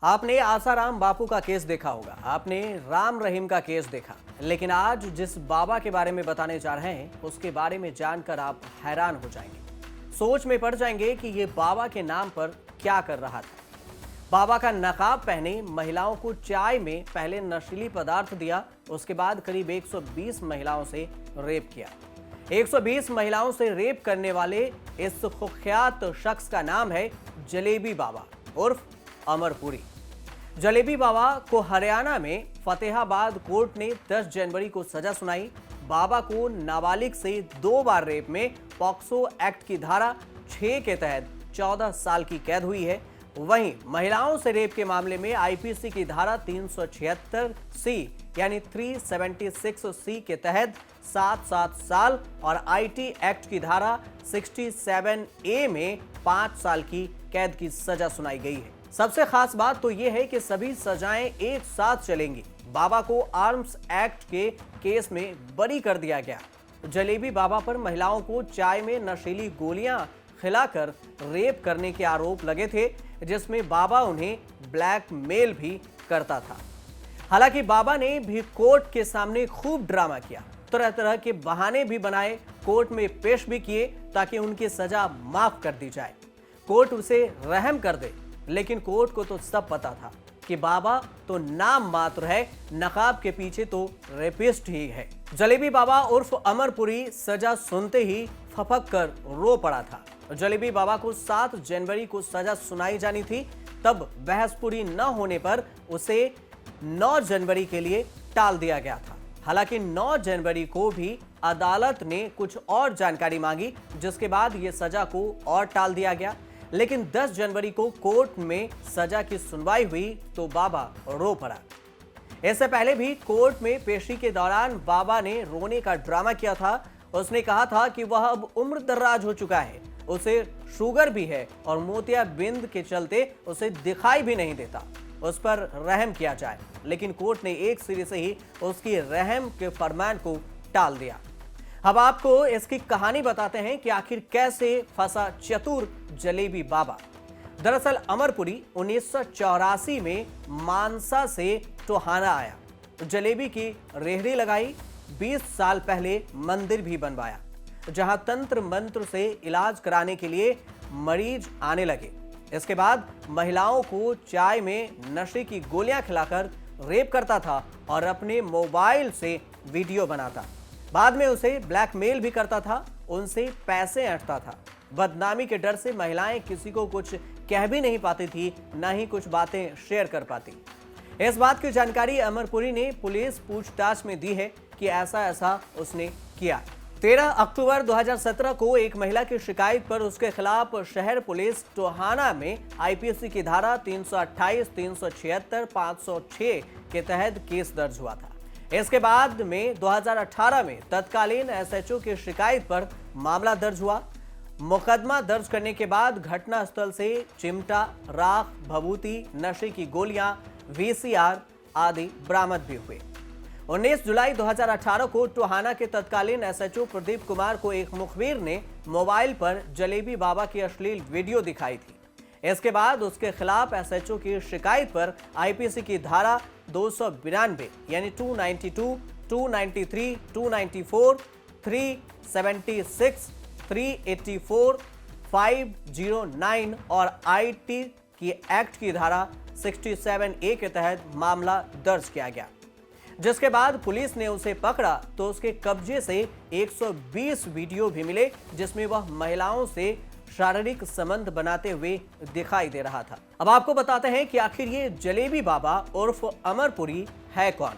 आपने आसाराम बापू का केस देखा होगा, आपने राम रहीम का केस देखा, लेकिन आज जिस बाबा के बारे में बताने जा रहे हैं उसके बारे में जानकर आप हैरान हो जाएंगे। सोच में पड़ जाएंगे कि ये बाबा के नाम पर क्या कर रहा था। बाबा का नकाब पहने महिलाओं को चाय में पहले नशीली पदार्थ दिया, उसके बाद करीब 120 महिलाओं से रेप किया। 120 महिलाओं से रेप करने वाले इस कुख्यात शख्स का नाम है जलेबी बाबा उर्फ अमरपुरी। जलेबी बाबा को हरियाणा में फतेहाबाद कोर्ट ने 10 जनवरी को सजा सुनाई। बाबा को नाबालिग से 2 बार रेप में पॉक्सो एक्ट की धारा 6 के तहत 14 साल की कैद हुई है। वहीं महिलाओं से रेप के मामले में आईपीसी की धारा 376 सी यानी 376 सी के तहत 7 साल और आईटी एक्ट की धारा 67 ए में 5 साल की कैद की सजा सुनाई गई है। सबसे खास बात तो यह है कि सभी सजाएं एक साथ चलेंगी। बाबा को आर्म्स एक्ट के केस में बरी कर दिया गया। जलेबी बाबा पर महिलाओं को चाय में नशीली गोलियां खिलाकर रेप करने के आरोप लगे थे, जिसमें बाबा उन्हें ब्लैकमेल भी करता था। हालांकि बाबा ने भी कोर्ट के सामने खूब ड्रामा किया, तरह तरह के बहाने भी बनाए, कोर्ट में पेश भी किए ताकि उनकी सजा माफ कर दी जाए, कोर्ट उसे रहम कर दे। लेकिन कोर्ट को तो सब पता था कि बाबा तो नाम मात्र है, नकाब के पीछे तो रेपिस्ट ही है। जलेबी बाबा उर्फ अमरपुरी सजा सुनते ही फपक कर रो पड़ा था। जलेबी बाबा को 7 जनवरी को सजा सुनाई जानी थी, तब बहस पूरी न होने पर उसे 9 जनवरी के लिए टाल दिया गया था। हालांकि 9 जनवरी को भी अदालत ने कुछ और जानकारी मांगी, जिसके बाद यह सजा को और टाल दिया गया। लेकिन 10 जनवरी को कोर्ट में सजा की सुनवाई हुई तो बाबा रो पड़ा। इससे पहले भी कोर्ट में पेशी के दौरान बाबा ने रोने का ड्रामा किया था। उसने कहा था कि वह अब उम्र दराज हो चुका है, उसे शुगर भी है और मोतियाबिंद के चलते उसे दिखाई भी नहीं देता, उस पर रहम किया जाए। लेकिन कोर्ट ने एक सिरे से ही उसकी रहम के फरमान को टाल दिया। अब आपको इसकी कहानी बताते हैं कि आखिर कैसे फंसा चतुर जलेबी बाबा। दरअसल अमरपुरी 1984 में मानसा से टोहाना आया, जलेबी की रेहड़ी लगाई, 20 साल पहले मंदिर भी बनवाया, जहां तंत्र मंत्र से इलाज कराने के लिए मरीज आने लगे। इसके बाद महिलाओं को चाय में नशे की गोलियां खिलाकर रेप करता था और अपने मोबाइल से वीडियो बनाता। बाद में उसे ब्लैकमेल भी करता था, उनसे पैसे ऐंठता था। बदनामी के डर से महिलाएं किसी को कुछ कह भी नहीं पाती थी, ना ही कुछ बातें शेयर कर पाती। इस बात की जानकारी अमरपुरी ने पुलिस पूछताछ में दी है कि ऐसा ऐसा उसने किया। 13 अक्टूबर 2017 को एक महिला की शिकायत पर उसके खिलाफ शहर पुलिस टोहाना में आईपीसी की धारा 328, 376, 506 के तहत केस दर्ज हुआ था। इसके बाद में 2018 में तत्कालीन एसएचओ की शिकायत पर मामला दर्ज हुआ। मुकदमा दर्ज करने के बाद घटनास्थल से चिमटा, राख, भभूति, नशे की गोलियां, वीसीआर आदि बरामद भी हुए। 19 जुलाई 2018 को टोहाना के तत्कालीन एसएचओ प्रदीप कुमार को एक मुखबिर ने मोबाइल पर जलेबी बाबा की अश्लील वीडियो दिखाई थी। इसके बाद उसके खिलाफ एसएचओ की शिकायत पर आईपीसी की धारा 292 यानी 292, 293, 294, 376, 384, 509 और आईटी की एक्ट की धारा 67 ए के तहत मामला दर्ज किया गया। जिसके बाद पुलिस ने उसे पकड़ा तो उसके कब्जे से 120 वीडियो भी मिले, जिसमें वह महिलाओं से शारीरिक संबंध बनाते हुए दिखाई दे रहा था। अब आपको बताते हैं कि आखिर ये जलेबी बाबा उर्फ अमरपुरी है कौन।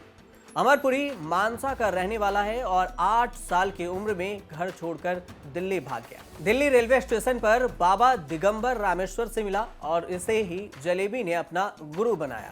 अमरपुरी मानसा का रहने वाला है और 8 साल की उम्र में घर छोड़कर दिल्ली भाग गया। दिल्ली रेलवे स्टेशन पर बाबा दिगंबर रामेश्वर से मिला और इसे ही जलेबी ने अपना गुरु बनाया।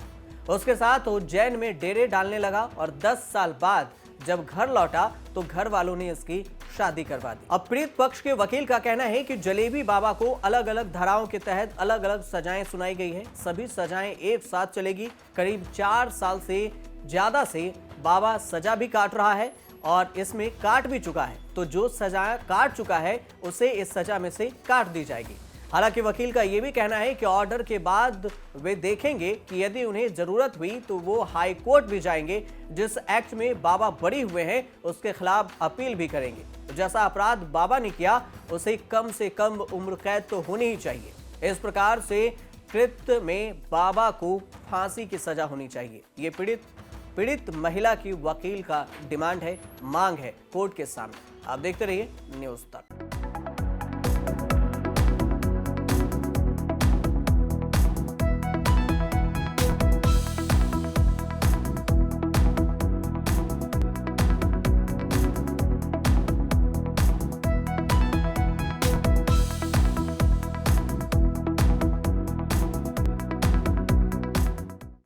उसके साथ उज्जैन में डेरे डालने लगा और 10 साल बाद जब घर लौटा तो घर वालों ने इसकी शादी करवा दी। अब पीड़ित पक्ष के वकील का कहना है कि जलेबी बाबा को अलग अलग धाराओं के तहत अलग अलग सजाएं सुनाई गई है। सभी सजाएं एक साथ चलेगी। करीब 4 साल से ज्यादा से बाबा सजा भी काट रहा है और इसमें काट भी चुका है, तो जो सजा काट चुका है उसे इस सजा में से काट दी जाएगी। हालांकि वकील का यह भी कहना है कि ऑर्डर के बाद वे देखेंगे कि यदि उन्हें जरूरत हुई तो वो हाई कोर्ट भी जाएंगे। जिस एक्ट में बाबा बरी हुए हैं उसके खिलाफ अपील भी करेंगे। जैसा अपराध बाबा ने किया उसे कम से कम उम्र कैद तो होनी ही चाहिए। इस प्रकार से कृत्य में बाबा को फांसी की सजा होनी चाहिए। ये पीड़ित महिला की वकील का डिमांड है, मांग है कोर्ट के सामने। आप देखते रहिए न्यूज़ तक।